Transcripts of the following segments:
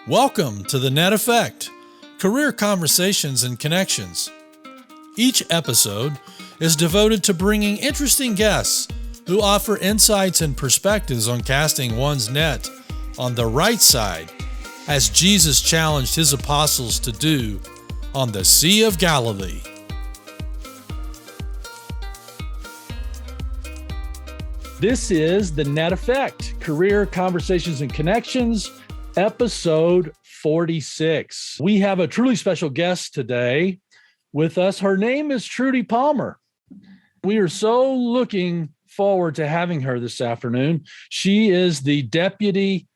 Welcome to the Net Effect, Career Conversations and Connections. Each episode is devoted to bringing interesting guests who offer insights and perspectives on casting one's net on the right side, as Jesus challenged his apostles to do on the Sea of Galilee. This is the Net Effect, Career Conversations and Connections, episode 46. We have a truly special guest today with us. Her name is Trudy Palmer. We are so looking forward to having her this afternoon. She is the deputy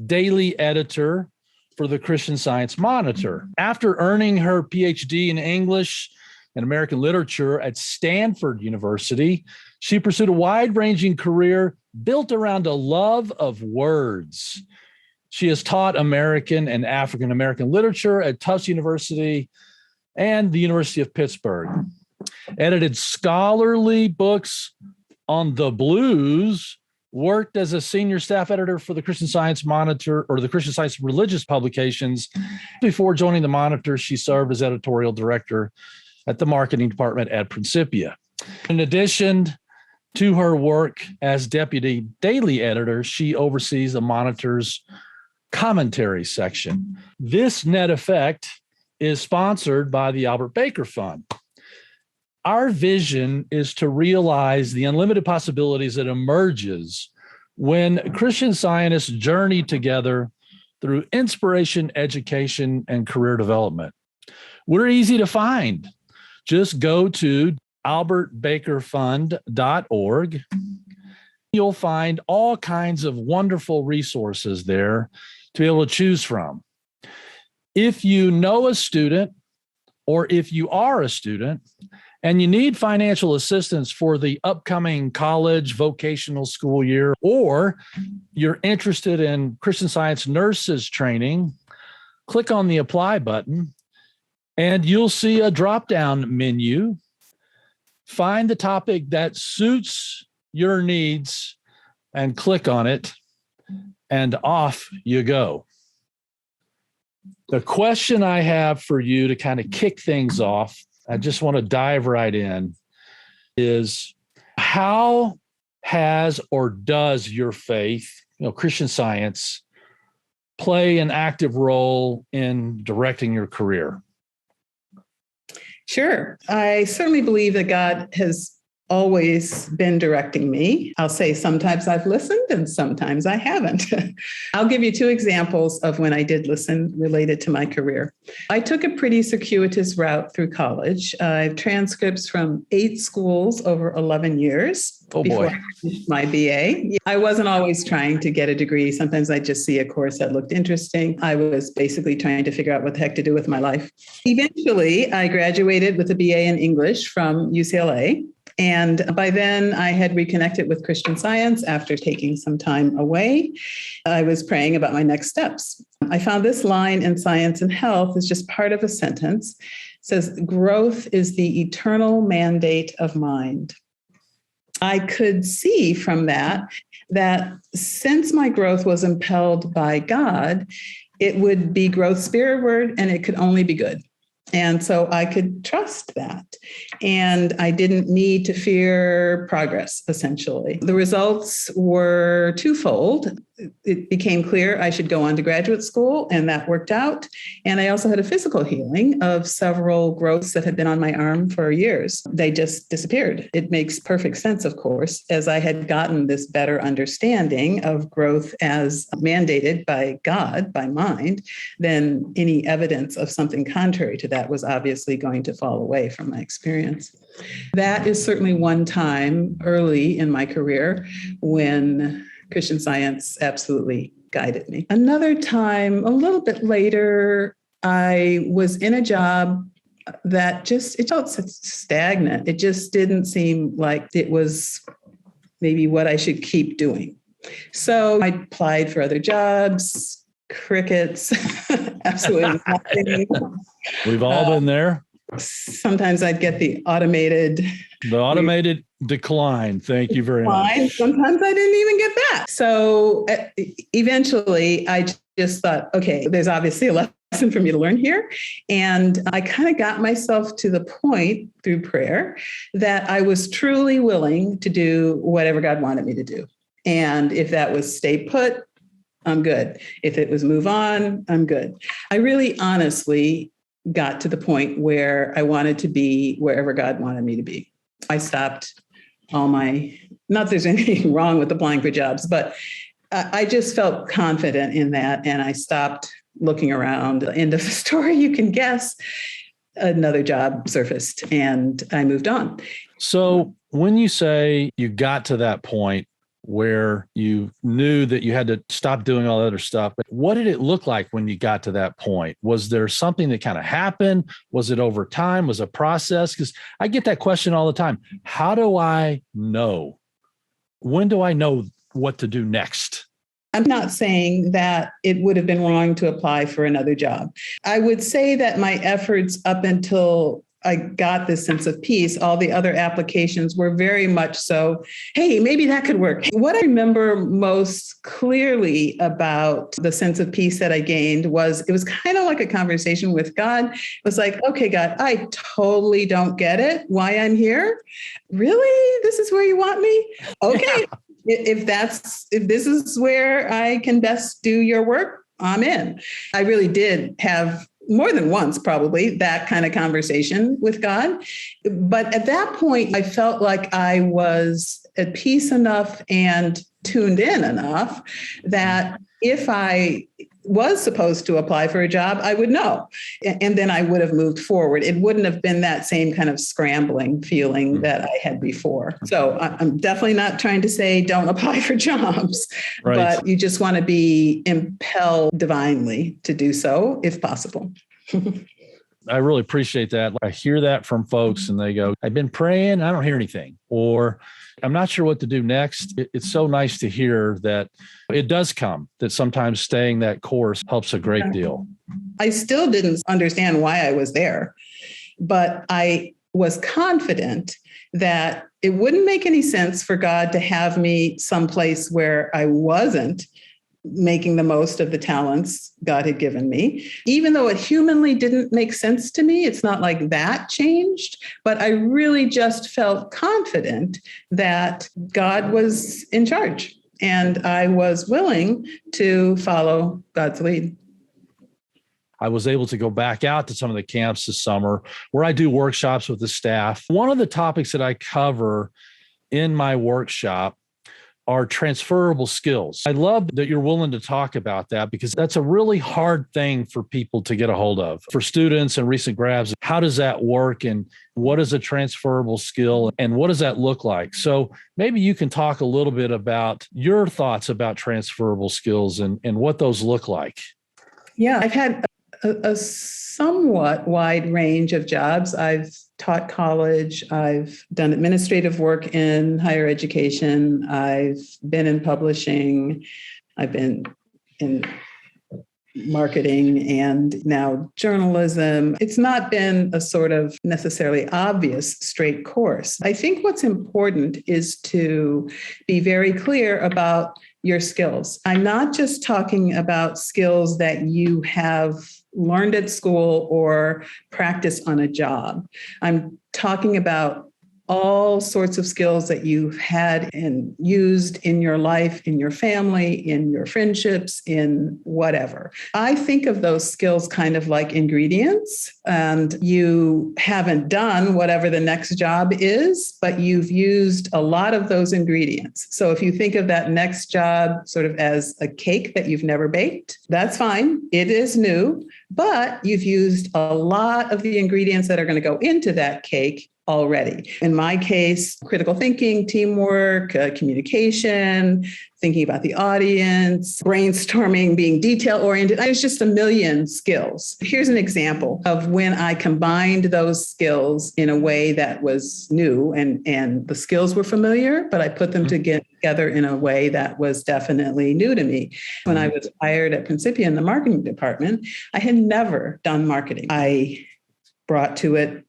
daily editor for the Christian Science Monitor. After earning her Ph.D. in English and American Literature at Stanford University, she pursued a wide-ranging career built around a love of words. She has taught American and African American literature at Tufts University and the University of Pittsburgh, edited scholarly books on the blues, worked as a senior staff editor for the Christian Science Monitor or the Christian Science religious publications. Before joining the Monitor, she served as editorial director at the marketing department at Principia. In addition to her work as deputy daily editor, she oversees the Monitor's commentary section. This Net Effect is sponsored by the Albert Baker Fund. Our vision is to realize the unlimited possibilities that emerges when Christian scientists journey together through inspiration, education, and career development. We're easy to find. Just go to albertbakerfund.org. You'll find all kinds of wonderful resources there to be able to choose from. If you know a student, or if you are a student, and you need financial assistance for the upcoming college vocational school year, or you're interested in Christian Science nurses training, click on the apply button, and you'll see a drop-down menu. Find the topic that suits your needs and click on it, and off you go. The question I have for you to kind of kick things off, I just want to dive right in, is how has or does your faith, Christian Science, play an active role in directing your career? Sure. I certainly believe that God has always been directing me. I'll say sometimes I've listened and sometimes I haven't. I'll give you two examples of when I did listen related to my career. I took a pretty circuitous route through college. I have transcripts from 8 schools over 11 years. Before I finished my BA. I wasn't always trying to get a degree. Sometimes I just see a course that looked interesting. I was basically trying to figure out what the heck to do with my life. Eventually, I graduated with a BA in English from UCLA. And by then, I had reconnected with Christian Science after taking some time away. I was praying about my next steps. I found this line in Science and Health is just part of a sentence. It says, "Growth is the eternal mandate of mind." I could see from that since my growth was impelled by God, it would be growth spiritward and it could only be good. And so I could trust that. And I didn't need to fear progress, essentially. The results were twofold. It became clear I should go on to graduate school, and that worked out. And I also had a physical healing of several growths that had been on my arm for years. They just disappeared. It makes perfect sense, of course, as I had gotten this better understanding of growth as mandated by God, by mind, then any evidence of something contrary to that was obviously going to fall away from my experience. That is certainly one time early in my career when Christian Science absolutely guided me. Another time, a little bit later, I was in a job that it felt stagnant. It just didn't seem like it was maybe what I should keep doing. So I applied for other jobs, crickets, absolutely nothing. We've all been there. Sometimes I'd get the automated decline. Thank you very much. Sometimes I didn't even get that. So eventually I just thought, okay, there's obviously a lesson for me to learn here. And I kind of got myself to the point through prayer that I was truly willing to do whatever God wanted me to do. And if that was stay put, I'm good. If it was move on, I'm good. I really honestly got to the point where I wanted to be wherever God wanted me to be. I stopped all my, not that there's anything wrong with applying for jobs, but I just felt confident in that. And I stopped looking around. End of the story, you can guess. Another job surfaced and I moved on. So when you say you got to that point where you knew that you had to stop doing all that other stuff, but what did it look like when you got to that point? Was there something that kind of happened? Was it over time? Was it a process? Because I get that question all the time. How do I know? When do I know what to do next? I'm not saying that it would have been wrong to apply for another job. I would say that my efforts up until I got this sense of peace, all the other applications were very much so, hey, maybe that could work. What I remember most clearly about the sense of peace that I gained was it was kind of like a conversation with God. It was like, okay, God, I totally don't get it, why I'm here. Really? This is where you want me? Okay. If this is where I can best do your work, I'm in. I really did have more than once, probably, that kind of conversation with God. But at that point, I felt like I was at peace enough and tuned in enough that if I was supposed to apply for a job, I would know. And then I would have moved forward. It wouldn't have been that same kind of scrambling feeling that I had before. So I'm definitely not trying to say don't apply for jobs, Right. But you just want to be impelled divinely to do so if possible. I really appreciate that. I hear that from folks and they go, I've been praying, I don't hear anything, or I'm not sure what to do next. It's so nice to hear that it does come, that sometimes staying that course helps a great deal. I still didn't understand why I was there, but I was confident that it wouldn't make any sense for God to have me someplace where I wasn't making the most of the talents God had given me. Even though it humanly didn't make sense to me, it's not like that changed, but I really just felt confident that God was in charge and I was willing to follow God's lead. I was able to go back out to some of the camps this summer where I do workshops with the staff. One of the topics that I cover in my workshop are transferable skills. I love that you're willing to talk about that because that's a really hard thing for people to get a hold of. For students and recent grads, how does that work and what is a transferable skill and what does that look like? So maybe you can talk a little bit about your thoughts about transferable skills and what those look like. Yeah, I've had a somewhat wide range of jobs. I've taught college. I've done administrative work in higher education. I've been in publishing. I've been in marketing and now journalism. It's not been a sort of necessarily obvious straight course. I think what's important is to be very clear about your skills. I'm not just talking about skills that you have learned at school or practice on a job. I'm talking about all sorts of skills that you've had and used in your life, in your family, in your friendships, in whatever. I think of those skills kind of like ingredients, and you haven't done whatever the next job is, but you've used a lot of those ingredients. So if you think of that next job sort of as a cake that you've never baked, that's fine. It is new, but you've used a lot of the ingredients that are going to go into that cake already. In my case, critical thinking, teamwork, communication, thinking about the audience, brainstorming, being detail-oriented. There's just a million skills. Here's an example of when I combined those skills in a way that was new and the skills were familiar, but I put them together in a way that was definitely new to me. When I was hired at Principia in the marketing department, I had never done marketing. I brought to it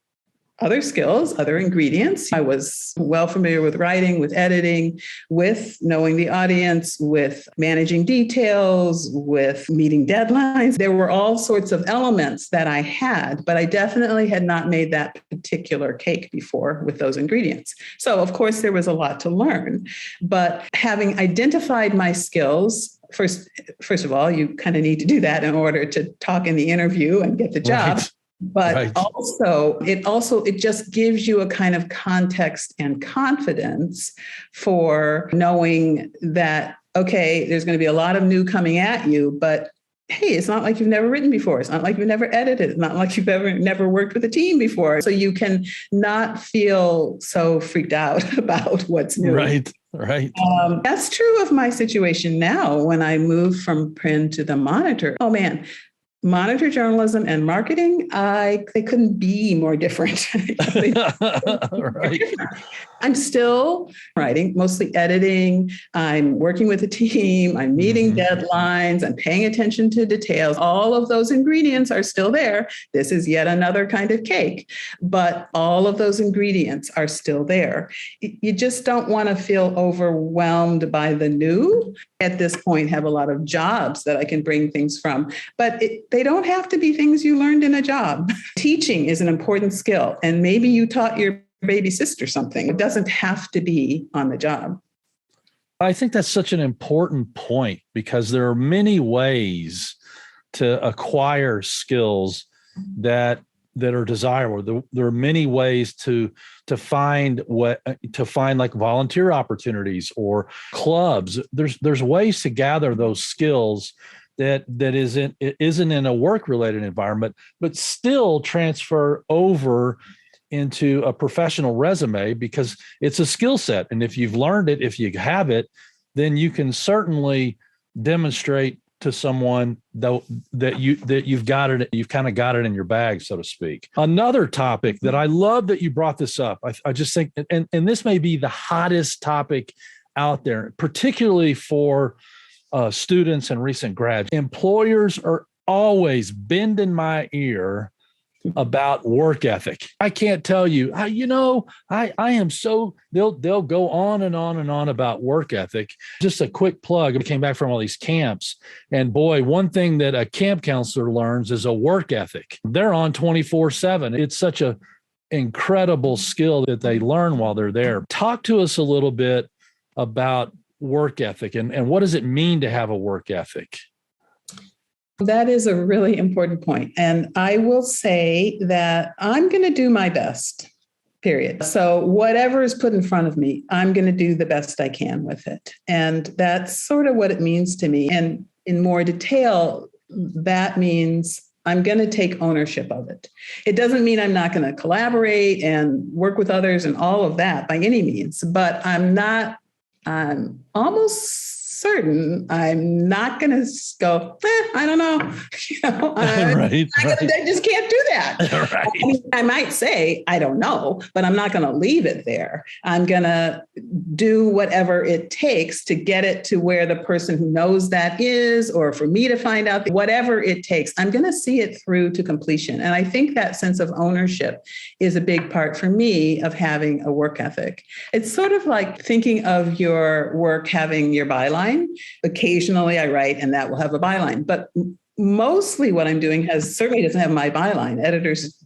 other skills, other ingredients. I was well familiar with writing, with editing, with knowing the audience, with managing details, with meeting deadlines. There were all sorts of elements that I had, but I definitely had not made that particular cake before with those ingredients. So, of course, there was a lot to learn. But having identified my skills, first of all, you kind of need to do that in order to talk in the interview and get the job. Right. But Right. it just gives you a kind of context and confidence for knowing that, okay, there's going to be a lot of new coming at you, but hey, it's not like you've never written before. It's not like you've never edited. It's not like you've never worked with a team before. So you can not feel so freaked out about what's new. Right. Right. That's true of my situation now when I moved from print to the Monitor. Oh man, Monitor journalism and marketing, they couldn't be more different. Right. I'm still writing, mostly editing. I'm working with a team. I'm meeting deadlines. I'm paying attention to details. All of those ingredients are still there. This is yet another kind of cake, but all of those ingredients are still there. You just don't want to feel overwhelmed by the new. At this point, have a lot of jobs that I can bring things from, but they don't have to be things you learned in a job. Teaching is an important skill, and maybe you taught your baby sister something. It doesn't have to be on the job. I think that's such an important point because there are many ways to acquire skills that are desirable. There are many ways to find like volunteer opportunities or clubs. There's ways to gather those skills that isn't in a work-related environment, but still transfer over into a professional resume because it's a skill set. And if you've learned it, if you have it, then you can certainly demonstrate to someone that you've got it, you've kind of got it in your bag, so to speak. Another topic that I love that you brought this up, I just think, and this may be the hottest topic out there, particularly for students and recent grads. Employers are always bending my ear about work ethic. I can't tell you, I am so, they'll go on and on and on about work ethic. Just a quick plug. I came back from all these camps, and boy, one thing that a camp counselor learns is a work ethic. They're on 24/7. It's such a incredible skill that they learn while they're there. Talk to us a little bit about work ethic and what does it mean to have a work ethic? That is a really important point. And I will say that I'm going to do my best, period. So whatever is put in front of me, I'm going to do the best I can with it. And that's sort of what it means to me. And in more detail, that means I'm going to take ownership of it. It doesn't mean I'm not going to collaborate and work with others and all of that by any means, but I'm almost certain I'm not going to go, I don't know. I just can't do that. Right. I mean, I might say, I don't know, but I'm not going to leave it there. I'm going to do whatever it takes to get it to where the person who knows that is, or for me to find out, whatever it takes, I'm going to see it through to completion. And I think that sense of ownership is a big part for me of having a work ethic. It's sort of like thinking of your work having your byline. Occasionally I write and that will have a byline, but mostly what I'm doing certainly doesn't have my byline. Editors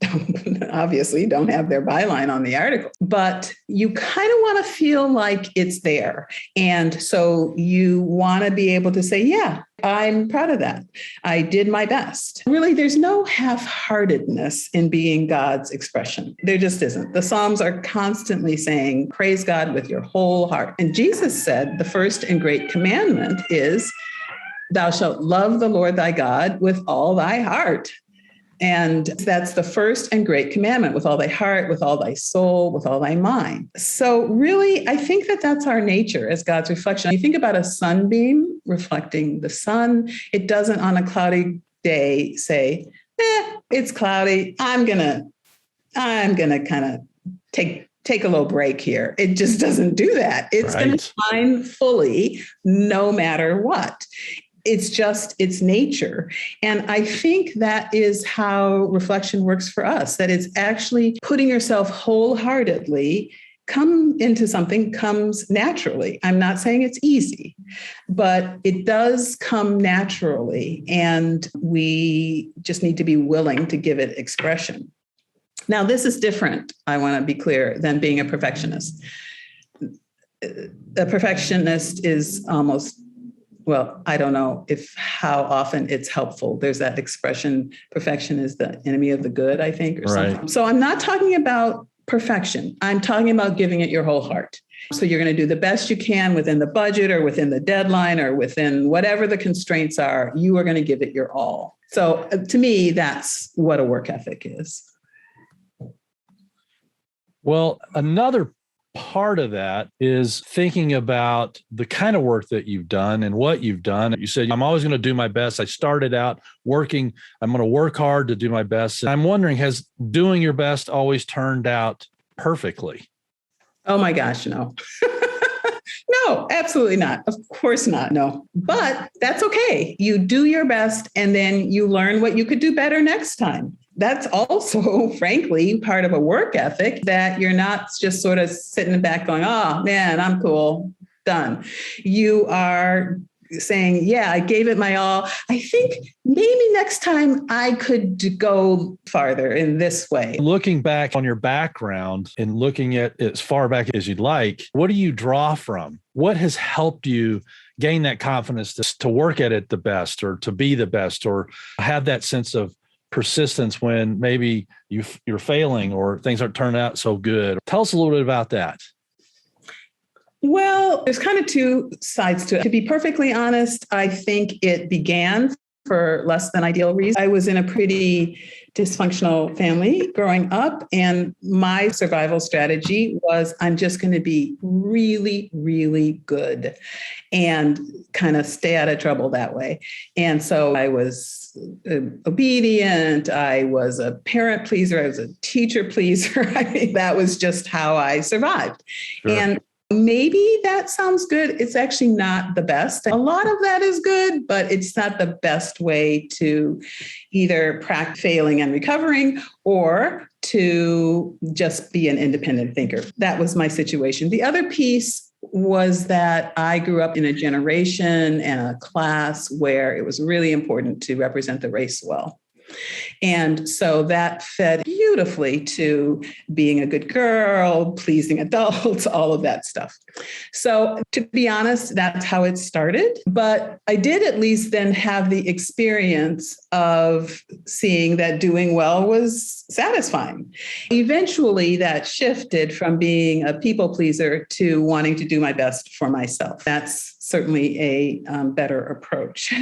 obviously don't have their byline on the article, but you kind of want to feel like it's there. And so you want to be able to say, yeah, I'm proud of that. I did my best. Really, there's no half-heartedness in being God's expression. There just isn't. The Psalms are constantly saying, praise God with your whole heart. And Jesus said the first and great commandment is, thou shalt love the Lord thy God with all thy heart. And that's the first and great commandment, with all thy heart, with all thy soul, with all thy mind. So really, I think that that's our nature as God's reflection. You think about a sunbeam reflecting the sun. It doesn't on a cloudy day say, it's cloudy. I'm gonna kind of take a little break here. It just doesn't do that. It's going to shine fully no matter what. It's nature. And I think that is how reflection works for us, that it's actually putting yourself wholeheartedly come into something comes naturally. I'm not saying it's easy, but it does come naturally. And we just need to be willing to give it expression. Now, this is different, I want to be clear, than being a perfectionist. A perfectionist is almost, well, I don't know how often it's helpful. There's that expression, perfection is the enemy of the good, I think, or something. So I'm not talking about perfection. I'm talking about giving it your whole heart. So you're going to do the best you can within the budget or within the deadline or within whatever the constraints are. You are going to give it your all. So to me, that's what a work ethic is. Well, another part of that is thinking about the kind of work that you've done and what you've done. You said, I'm always going to do my best. I started out working. I'm going to work hard to do my best. And I'm wondering, has doing your best always turned out perfectly? Oh my gosh, no. No, absolutely not. Of course not. No, but that's okay. You do your best and then you learn what you could do better next time. That's also, frankly, part of a work ethic, that you're not just sort of sitting back going, oh man, I'm cool, done. You are saying, yeah, I gave it my all. I think maybe next time I could go farther in this way. Looking back on your background and looking at as far back as you'd like, what do you draw from? What has helped you gain that confidence to work at it the best, or to be the best, or have that sense of persistence when maybe you're failing or things aren't turning out so good? Tell us a little bit about that. Well, there's kind of two sides to it. To be perfectly honest, I think it began for less than ideal reasons. I was in a pretty dysfunctional family growing up, and my survival strategy was, I'm just going to be really, really good and kind of stay out of trouble that way. And so I was obedient. I was a parent pleaser. I was a teacher pleaser. I mean, that was just how I survived. Sure. And maybe that sounds good. It's actually not the best. A lot of that is good, but it's not the best way to either practice failing and recovering, or to just be an independent thinker. That was my situation. The other piece was that I grew up in a generation and a class where it was really important to represent the race well. And so that fed beautifully to being a good girl, pleasing adults, all of that stuff. So to be honest, that's how it started. But I did at least then have the experience of seeing that doing well was satisfying. Eventually, that shifted from being a people pleaser to wanting to do my best for myself. That's certainly a better approach.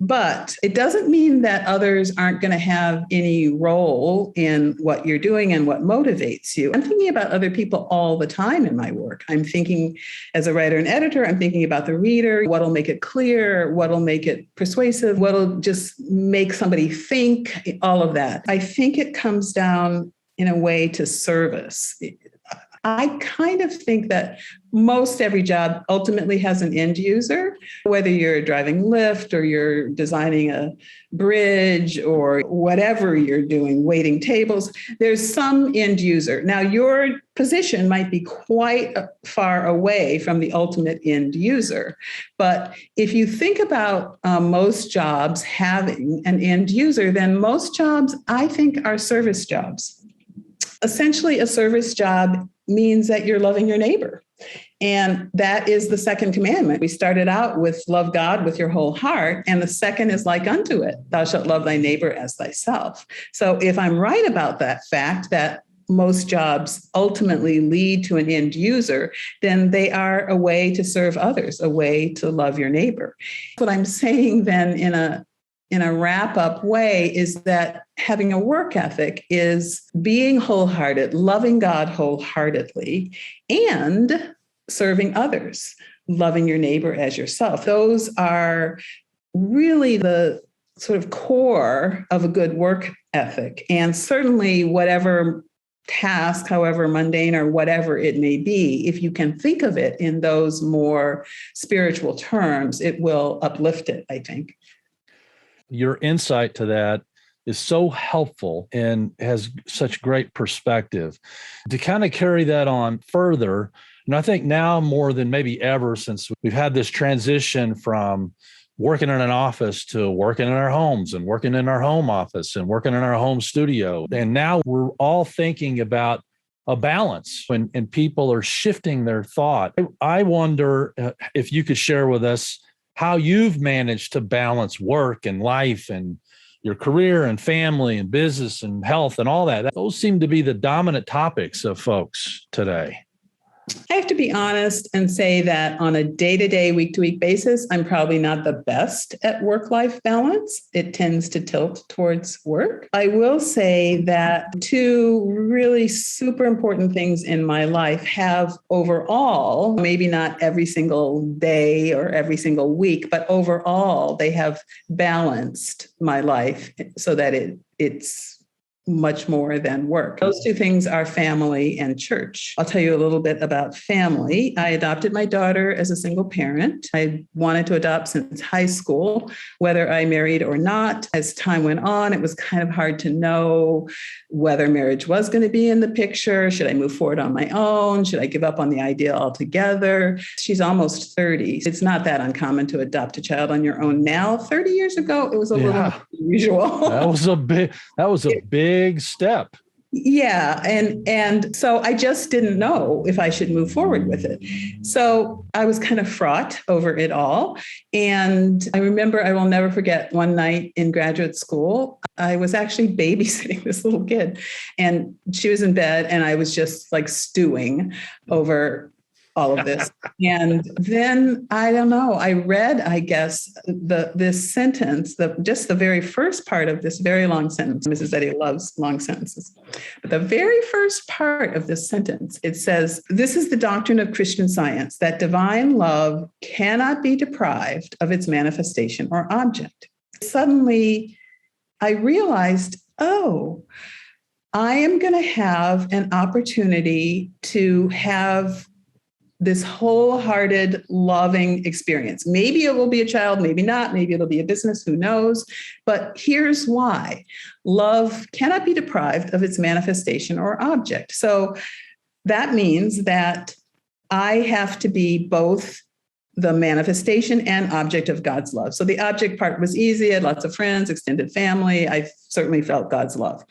But it doesn't mean that others aren't going to have any role in what you're doing and what motivates you. I'm thinking about other people all the time in my work. I'm thinking, as a writer and editor, I'm thinking about the reader, what'll make it clear, what'll make it persuasive, what'll just make somebody think, all of that. I think it comes down in a way to service. I kind of think that most every job ultimately has an end user, whether you're driving Lyft or you're designing a bridge or whatever you're doing, waiting tables, there's some end user. Now, your position might be quite far away from the ultimate end user. But if you think about most jobs having an end user, then most jobs, I think, are service jobs. Essentially, a service job means that you're loving your neighbor. And that is the second commandment. We started out with love God with your whole heart. And the second is like unto it, thou shalt love thy neighbor as thyself. So if I'm right about that fact, that most jobs ultimately lead to an end user, then they are a way to serve others, a way to love your neighbor. What I'm saying then in a wrap-up way is that having a work ethic is being wholehearted, loving God wholeheartedly, and serving others, loving your neighbor as yourself. Those are really the sort of core of a good work ethic. And certainly whatever task, however mundane or whatever it may be, if you can think of it in those more spiritual terms, it will uplift it, I think. Your insight to that is so helpful and has such great perspective. To kind of carry that on further, and I think now more than maybe ever, since we've had this transition from working in an office to working in our homes and working in our home office and working in our home studio. And now we're all thinking about a balance and people are shifting their thought. I wonder if you could share with us how you've managed to balance work and life and your career and family and business and health and all that. Those seem to be the dominant topics of folks today. I have to be honest and say that on a day-to-day, week-to-week basis, I'm probably not the best at work-life balance. It tends to tilt towards work. I will say that two really super important things in my life have overall, maybe not every single day or every single week, but overall, they have balanced my life so that it's much more than work. Those two things are family and church. I'll tell you a little bit about family. I adopted my daughter as a single parent. I wanted to adopt since high school, whether I married or not. As time went on, it was kind of hard to know whether marriage was going to be in the picture. Should I move forward on my own? Should I give up on the idea altogether? She's almost 30. It's not that uncommon to adopt a child on your own now. 30 years ago, it was a little unusual. That was a big step. Yeah. And so I just didn't know if I should move forward with it. So I was kind of fraught over it all. And I remember, I will never forget, one night in graduate school, I was actually babysitting this little kid and she was in bed and I was just like stewing over all of this. And then, I don't know, I read, I guess, this sentence, just the very first part of this very long sentence. Mrs. Eddy loves long sentences. But the very first part of this sentence, it says, "This is the doctrine of Christian Science, that divine love cannot be deprived of its manifestation or object." Suddenly, I realized, oh, I am going to have an opportunity to have this wholehearted, loving experience. Maybe it will be a child, maybe not, maybe it'll be a business, who knows? But here's why. Love cannot be deprived of its manifestation or object. So that means that I have to be both the manifestation and object of God's love. So the object part was easy. I had lots of friends, extended family. I certainly felt God's love.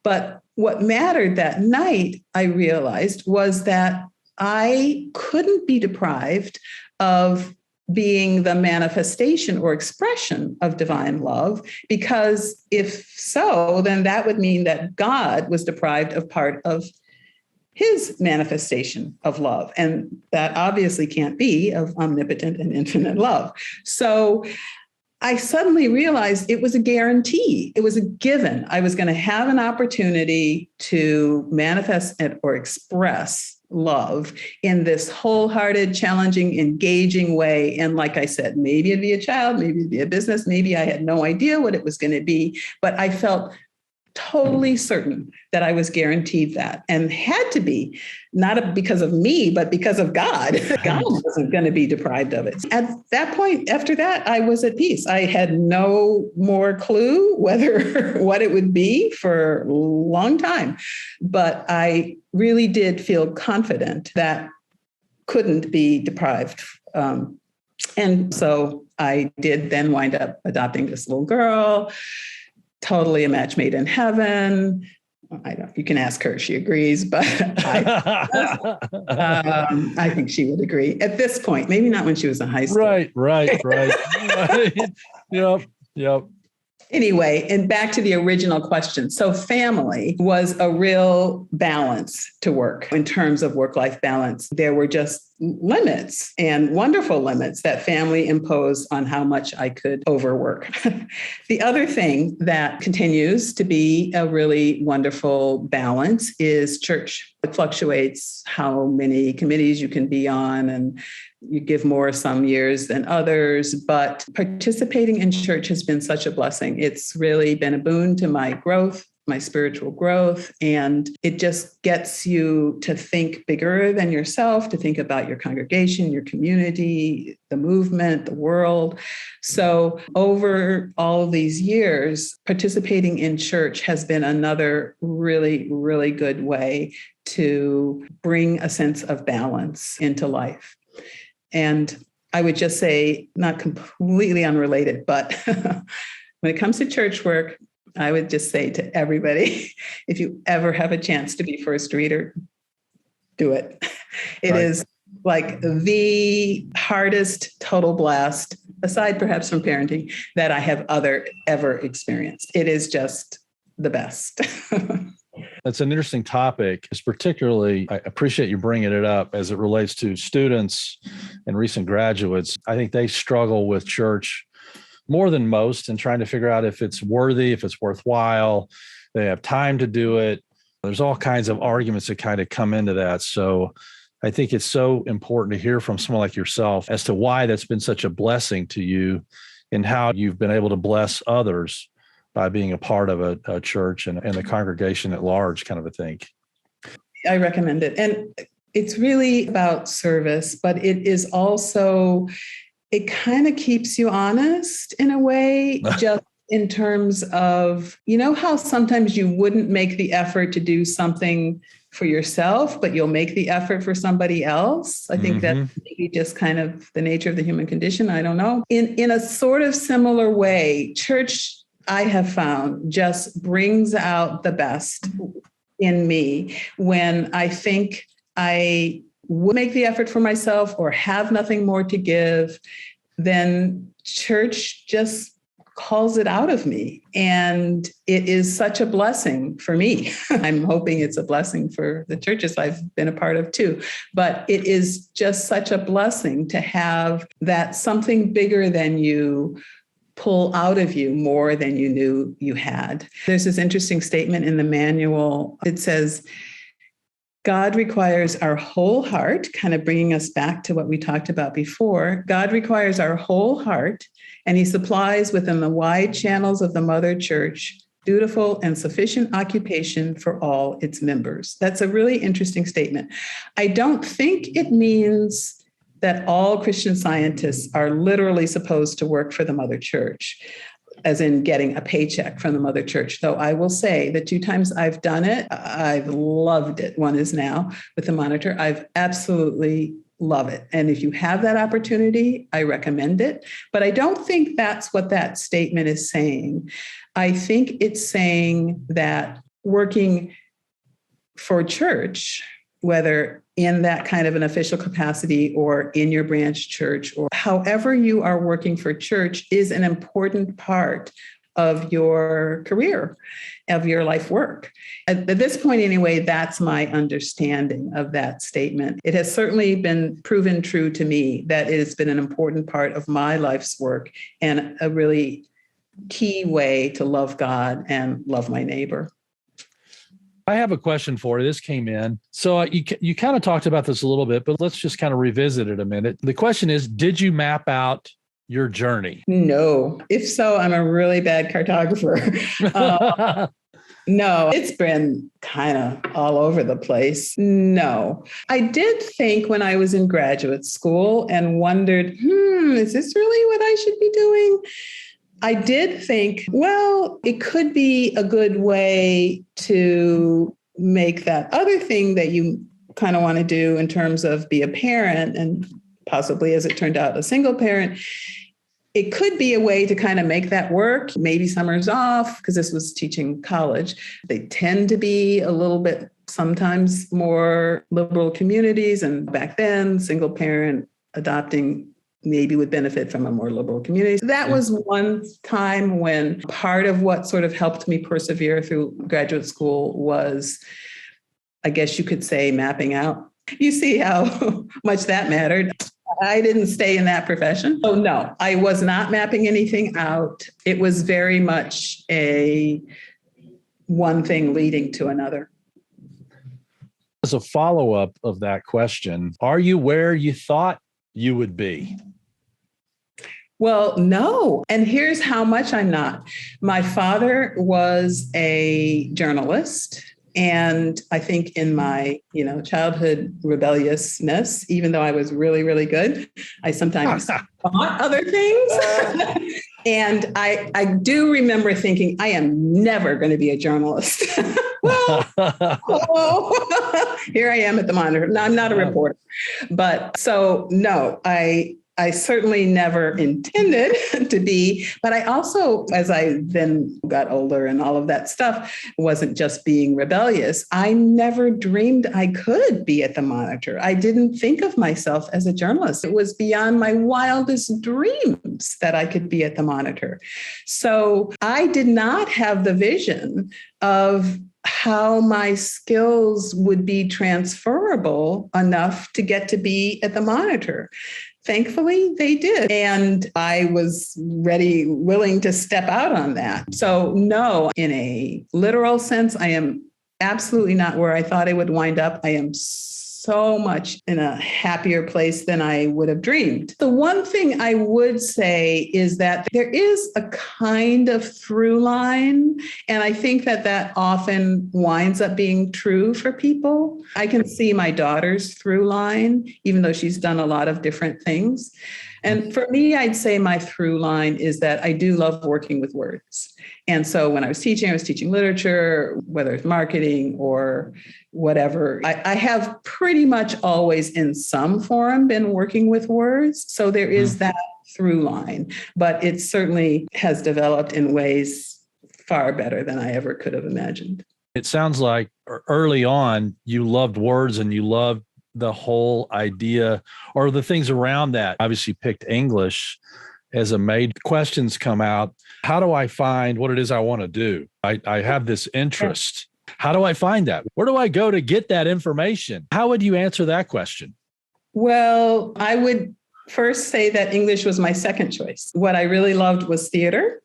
But what mattered that night, I realized, was that I couldn't be deprived of being the manifestation or expression of divine love, because if so, then that would mean that God was deprived of part of his manifestation of love. And that obviously can't be of omnipotent and infinite love. So I suddenly realized it was a guarantee. It was a given. I was going to have an opportunity to manifest it or express love in this wholehearted, challenging, engaging way. And like I said, maybe it'd be a child, maybe it'd be a business, maybe I had no idea what it was going to be, but I felt totally certain that I was guaranteed that, and had to be, not because of me, but because of God. God wasn't going to be deprived of it. At that point, after that, I was at peace. I had no more clue what it would be for a long time, but I really did feel confident that couldn't be deprived. And so I did then wind up adopting this little girl. Totally a match made in heaven. I don't. You can ask her; she agrees. But I think she would agree at this point. Maybe not when she was in high school. Right. Yep. Anyway, and back to the original question. So family was a real balance to work in terms of work-life balance. There were just limits, and wonderful limits, that family imposed on how much I could overwork. The other thing that continues to be a really wonderful balance is church. It fluctuates how many committees you can be on, and you give more some years than others, but participating in church has been such a blessing. It's really been a boon to my growth, my spiritual growth. And it just gets you to think bigger than yourself, to think about your congregation, your community, the movement, the world. So over all of these years, participating in church has been another really, really good way to bring a sense of balance into life. And I would just say, not completely unrelated, but when it comes to church work, I would just say to everybody, if you ever have a chance to be first reader, do it. It is like the hardest total blast, aside perhaps from parenting, that I have ever experienced. It is just the best. That's an interesting topic. It's particularly, I appreciate you bringing it up as it relates to students and recent graduates. I think they struggle with church more than most and trying to figure out if it's worthy, if it's worthwhile, they have time to do it. There's all kinds of arguments that kind of come into that. So I think it's so important to hear from someone like yourself as to why that's been such a blessing to you and how you've been able to bless others by being a part of a church and the congregation at large, kind of a thing. I recommend it. And it's really about service, but it is also, it kind of keeps you honest in a way, just in terms of, you know, how sometimes you wouldn't make the effort to do something for yourself, but you'll make the effort for somebody else. I think that's maybe just kind of the nature of the human condition. I don't know. In a sort of similar way, church, I have found, just brings out the best in me when I think I would make the effort for myself or have nothing more to give, then church just calls it out of me. And it is such a blessing for me. I'm hoping it's a blessing for the churches I've been a part of too. But it is just such a blessing to have that something bigger than you pull out of you more than you knew you had. There's this interesting statement in the manual. It says, God requires our whole heart, kind of bringing us back to what we talked about before. God requires our whole heart, and he supplies within the wide channels of the Mother Church dutiful and sufficient occupation for all its members. That's a really interesting statement. I don't think it means that all Christian Scientists are literally supposed to work for the Mother Church, as in getting a paycheck from the Mother Church. Though I will say the 2 times I've done it, I've loved it. One is now with the Monitor. I've absolutely love it. And if you have that opportunity, I recommend it. But I don't think that's what that statement is saying. I think it's saying that working for church, whether in that kind of an official capacity or in your branch church, or however you are working for church, is an important part of your career, of your life work. At this point, anyway, that's my understanding of that statement. It has certainly been proven true to me that it has been an important part of my life's work and a really key way to love God and love my neighbor. I have a question for you. This came in. So you kind of talked about this a little bit, but let's just kind of revisit it a minute. The question is, did you map out your journey? No. If so, I'm a really bad cartographer. No, it's been kind of all over the place. No. I did think when I was in graduate school and wondered, is this really what I should be doing? I did think, well, it could be a good way to make that other thing that you kind of want to do in terms of be a parent and possibly, as it turned out, a single parent. It could be a way to kind of make that work. Maybe summers off, because this was teaching college. They tend to be a little bit sometimes more liberal communities. And back then, single parent adopting maybe would benefit from a more liberal community. That was one time when part of what sort of helped me persevere through graduate school was, I guess you could say, mapping out. You see how much that mattered. I didn't stay in that profession. So no, I was not mapping anything out. It was very much a one thing leading to another. As a follow-up of that question, are you where you thought you would be? Well, no. And here's how much I'm not. My father was a journalist. And I think in my, childhood rebelliousness, even though I was really, really good, I sometimes thought other things. And I do remember thinking, I am never going to be a journalist. Well, here I am at the monitor. No, I'm not a reporter. But so, no, I certainly never intended to be, but I also, as I then got older and all of that stuff, wasn't just being rebellious. I never dreamed I could be at the monitor. I didn't think of myself as a journalist. It was beyond my wildest dreams that I could be at the monitor. So I did not have the vision of how my skills would be transferable enough to get to be at the monitor. Thankfully, they did. And I was ready, willing to step out on that. So no, in a literal sense, I am absolutely not where I thought I would wind up. I am so much in a happier place than I would have dreamed. The one thing I would say is that there is a kind of through line, and I think that often winds up being true for people. I can see my daughter's through line, even though she's done a lot of different things. And for me, I'd say my through line is that I do love working with words. And so when I was teaching literature, whether it's marketing or whatever, I have pretty much always in some form been working with words. So there is that through line, but it certainly has developed in ways far better than I ever could have imagined. It sounds like early on, you loved words and you loved the whole idea or the things around that. Obviously picked English as a major. Questions come out. How do I find what it is I want to do? I have this interest. How do I find that? Where do I go to get that information? How would you answer that question? Well, I would first say that English was my second choice. What I really loved was theater.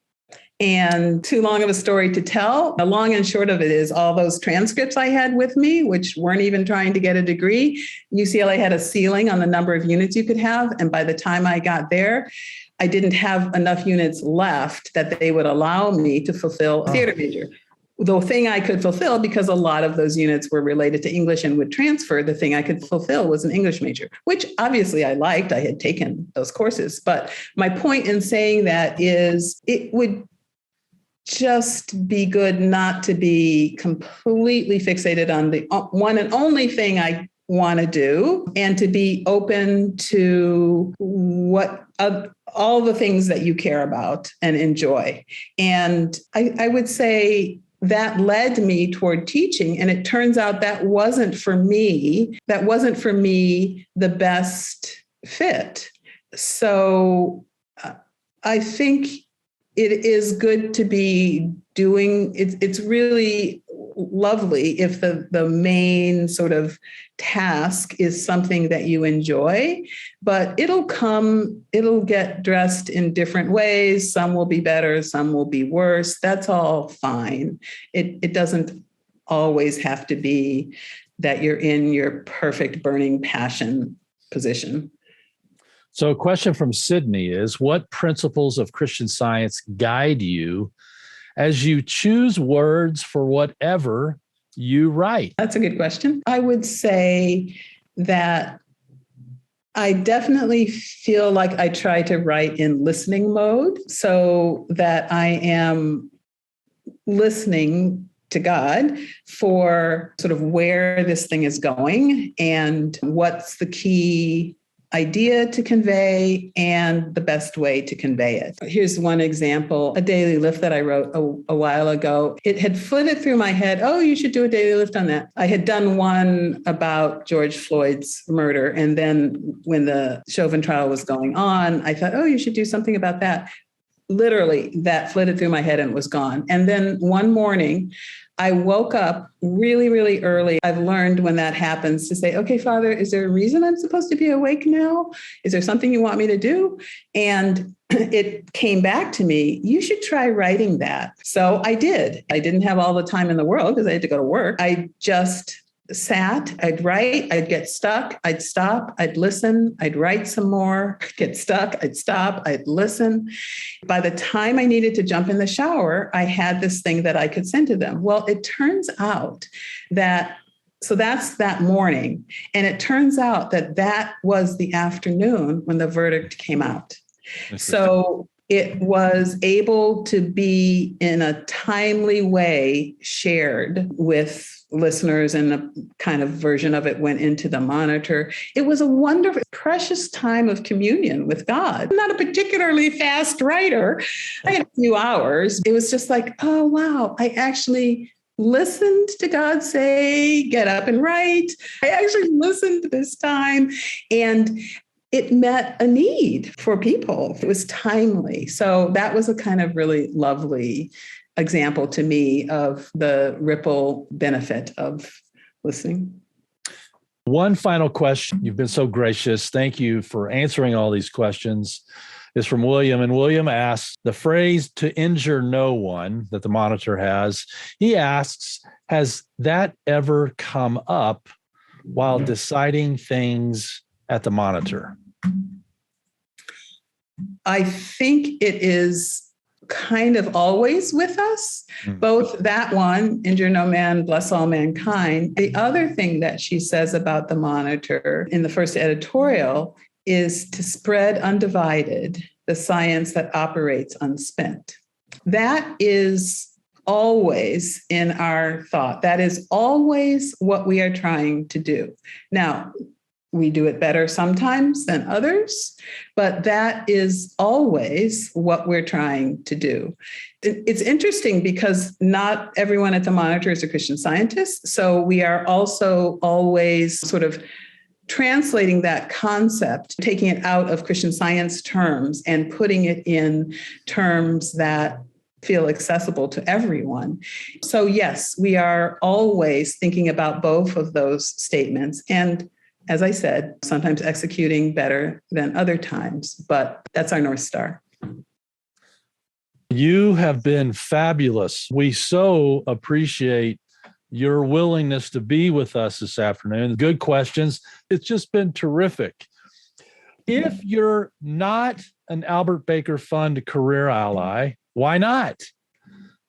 And too long of a story to tell. The long and short of it is all those transcripts I had with me, which weren't even trying to get a degree. UCLA had a ceiling on the number of units you could have. And by the time I got there, I didn't have enough units left that they would allow me to fulfill a theater major. The thing I could fulfill, because a lot of those units were related to English and would transfer, the thing I could fulfill was an English major, which obviously I liked. I had taken those courses. But my point in saying that is it would just be good not to be completely fixated on the one and only thing I want to do, and to be open to what all the things that you care about and enjoy. And I would say that led me toward teaching. And it turns out that wasn't for me. That wasn't for me the best fit. So I think it is good to be doing, it's really lovely if the main sort of task is something that you enjoy, but it'll get dressed in different ways. Some will be better, some will be worse. That's all fine. It doesn't always have to be that you're in your perfect burning passion position. So a question from Sydney is, what principles of Christian Science guide you as you choose words for whatever you write? That's a good question. I would say that I definitely feel like I try to write in listening mode so that I am listening to God for sort of where this thing is going and what's the key idea to convey and the best way to convey it. Here's one example, a daily lift that I wrote a while ago. It had flitted through my head, oh, you should do a daily lift on that. I had done one about George Floyd's murder. And then when the Chauvin trial was going on, I thought, oh, you should do something about that. Literally, that flitted through my head and it was gone. And then one morning, I woke up really, really early. I've learned when that happens to say, okay, Father, is there a reason I'm supposed to be awake now? Is there something you want me to do? And it came back to me, you should try writing that. So I did. I didn't have all the time in the world because I had to go to work. I just sat, I'd write, I'd get stuck, I'd stop, I'd listen, I'd write some more, get stuck, I'd stop, I'd listen. By the time I needed to jump in the shower, I had this thing that I could send to them. Well, it turns out that, so that's that morning. And it turns out that that was the afternoon when the verdict came out. So it was able to be in a timely way shared with listeners, and a kind of version of it went into the monitor. It was a wonderful, precious time of communion with God. I'm not a particularly fast writer. I had a few hours. It was just like, oh, wow, I actually listened to God say, get up and write. I actually listened this time, and it met a need for people. It was timely. So that was a kind of really lovely example to me of the ripple benefit of listening. One final question. You've been so gracious. Thank you for answering all these questions. Is from William. And William asks, the phrase "to injure no one" that the monitor has, he asks, has that ever come up while deciding things at the monitor? I think it is kind of always with us, both that one, injure no man, bless all mankind. The other thing that she says about the monitor in the first editorial is to spread undivided the science that operates unspent. That is always in our thought. That is always what we are trying to do. Now, we do it better sometimes than others, but that is always what we're trying to do. It's interesting because not everyone at the monitor is a Christian Scientist. So we are also always sort of translating that concept, taking it out of Christian Science terms and putting it in terms that feel accessible to everyone. So yes, we are always thinking about both of those statements. And as I said, sometimes executing better than other times, but that's our North Star. You have been fabulous. We so appreciate your willingness to be with us this afternoon. Good questions. It's just been terrific. If you're not an Albert Baker Fund career ally, why not?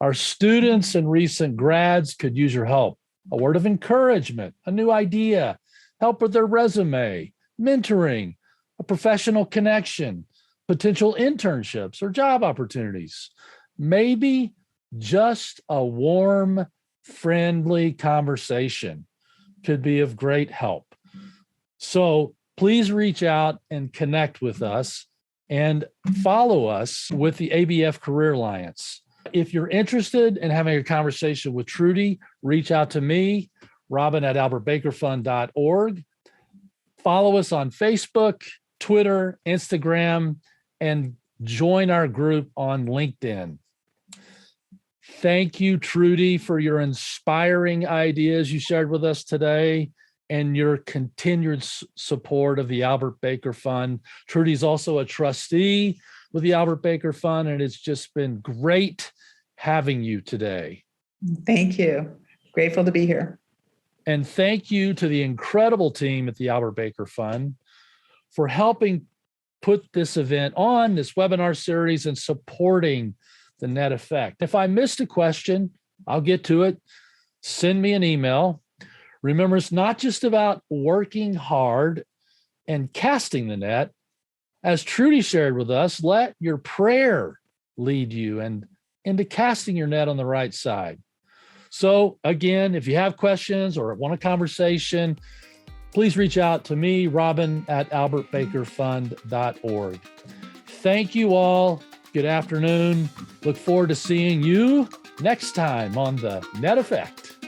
Our students and recent grads could use your help. A word of encouragement, a new idea, help with their resume, mentoring, a professional connection, potential internships or job opportunities. Maybe just a warm, friendly conversation could be of great help. So please reach out and connect with us and follow us with the ABF Career Alliance. If you're interested in having a conversation with Trudy, reach out to me, robin@albertbakerfund.org. Follow us on Facebook, Twitter, Instagram, and join our group on LinkedIn. Thank you, Trudy, for your inspiring ideas you shared with us today and your continued support of the Albert Baker Fund. Trudy's also a trustee with the Albert Baker Fund, and it's just been great having you today. Thank you. Grateful to be here. And thank you to the incredible team at the Albert Baker Fund for helping put this event on, this webinar series, and supporting the net effect. If I missed a question, I'll get to it. Send me an email. Remember, it's not just about working hard and casting the net. As Trudy shared with us, let your prayer lead you and into casting your net on the right side. So again, if you have questions or want a conversation, please reach out to me, robin@albertbakerfund.org. Thank you all. Good afternoon. Look forward to seeing you next time on the Net Effect.